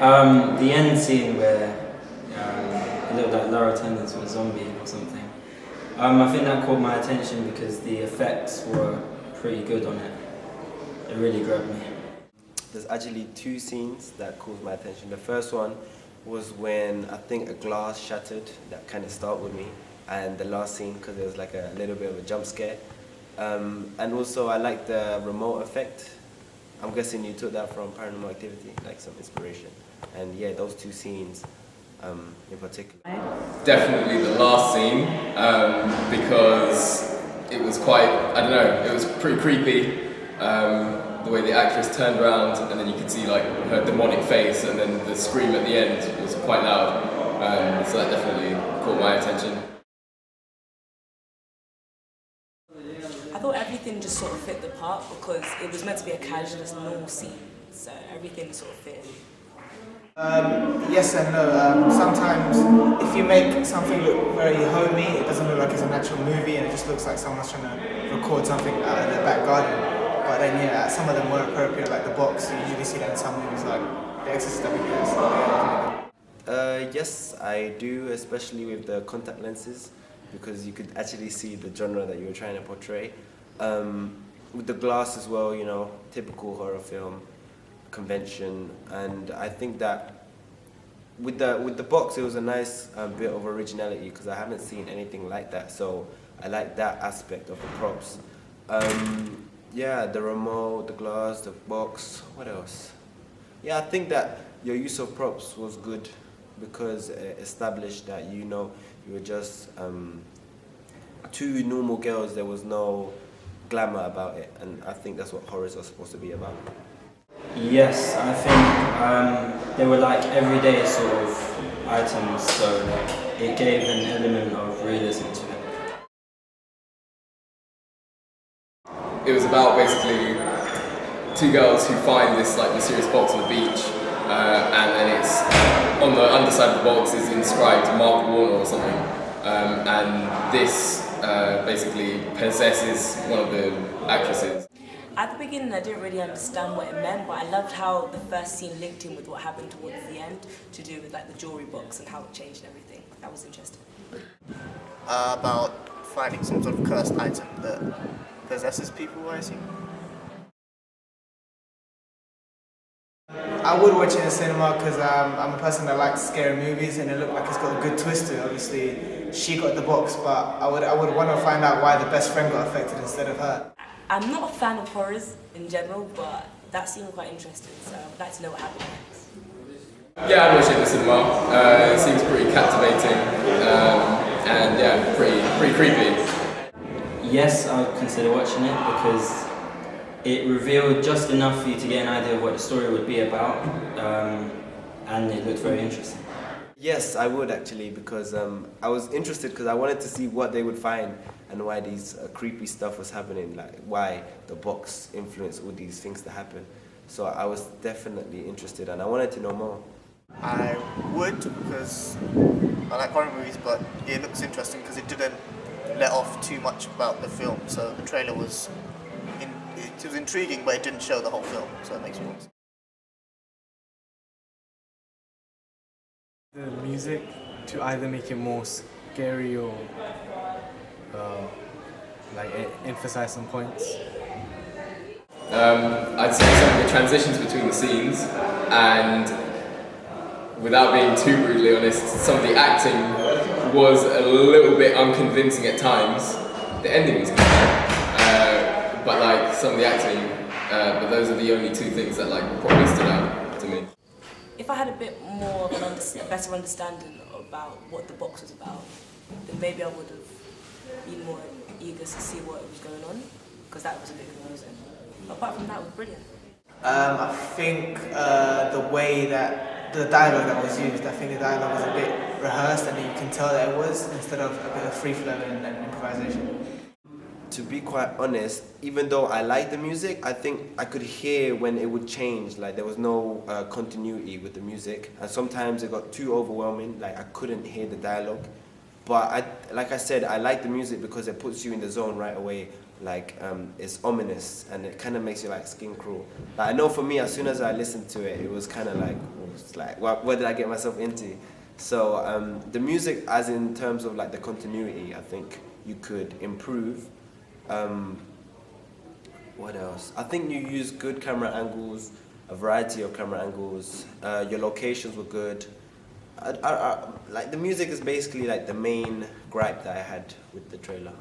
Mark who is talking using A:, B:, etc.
A: The end scene where it looked like Laura Tennant's was a zombie or something. I think that caught my attention because the effects were pretty good on it. It really grabbed me.
B: There's actually two scenes that caught my attention. The first one was when I think a glass shattered, that kind of startled me. And the last scene, because there was like a little bit of a jump scare. And also I like the remote effect. I'm guessing you took that from Paranormal Activity, like some inspiration. And yeah, those two scenes in particular.
C: Definitely the last scene, because it was quite, I don't know, it was pretty creepy. The way the actress turned around and then you could see like her demonic face, and then the scream at the end was quite loud. So that definitely caught my attention.
D: I thought everything just sort of fit the part because it was meant to be a casual, just normal scene, so everything sort of fit.
E: Yes and no. Sometimes if you make something look very homey, it doesn't look like it's a natural movie and it just looks like someone's trying to record something out of their back garden. But then yeah, some of them were appropriate, like The Box. You usually see that in some movies like The Exorcist.
B: Yes, I do, especially with the contact lenses, because you could actually see the genre that you were trying to portray. With the glass as well, you know, typical horror film convention, and I think that with the box, it was a nice bit of originality because I haven't seen anything like that. So I like that aspect of the props. Yeah, the remote, the glass, the box. What else? Yeah, I think that your use of props was good because it established that you were just two normal girls. There was no glamour about it, and I think that's what horrors are supposed to be about.
A: Yes, I think they were like everyday sort of items, so it gave an element of realism to it.
C: It was about basically two girls who find this like mysterious box on the beach, and then it's on the underside of the box is inscribed Mark Warner or something, and this basically possesses one of the actresses.
D: At the beginning I didn't really understand what it meant, but I loved how the first scene linked in with what happened towards the end to do with like the jewelry box and how it changed everything. That was interesting.
F: About finding some sort of cursed item that possesses people, I assume.
E: I would watch it in the cinema because I'm a person that likes scary movies and it looked like it's got a good twist to it. Obviously, she got the box, but I would want to find out why the best friend got affected instead of her.
D: I'm not a fan of horrors in general, but that seemed quite interesting, so I'd like to know what happened next.
C: Yeah, I watched it in the cinema. It seems pretty captivating, and yeah, pretty creepy.
A: Yes, I would consider watching it because it revealed just enough for you to get an idea of what the story would be about, and it looked very interesting.
B: Yes, I would actually, because I was interested because I wanted to see what they would find and why these creepy stuff was happening, like why the box influenced all these things to happen. So I was definitely interested and I wanted to know more.
F: I would, because I like horror movies, but it looks interesting because it didn't let off too much about the film. So the trailer was it was intriguing, but it didn't show the whole film, so it makes me want.
G: The music to either make it more scary or emphasize some points.
C: I'd say some of the transitions between the scenes, and without being too brutally honest, some of the acting was a little bit unconvincing at times. The ending was good, but like some of the acting, but those are the only two things that like probably stood out to me.
D: If I had a bit more of a better understanding about what the box was about, then maybe I would have been more eager to see what was going on, because that was a bit confusing. But apart from that, it was brilliant.
E: I think the way that the dialogue that was used, I think the dialogue was a bit rehearsed and you can tell that it was, instead of a bit of free flow and improvisation.
B: To be quite honest, even though I liked the music, I think I could hear when it would change, like there was no continuity with the music, and sometimes it got too overwhelming, like I couldn't hear the dialogue. But like I said, I like the music because it puts you in the zone right away, like it's ominous and it kind of makes you like skin crawl. Like, I know for me, as soon as I listened to it, it was kind of like, what did I get myself into? So the music, as in terms of like the continuity, I think you could improve. What else? I think you used good camera angles, a variety of camera angles. Your locations were good. Like the music is basically like the main gripe that I had with the trailer.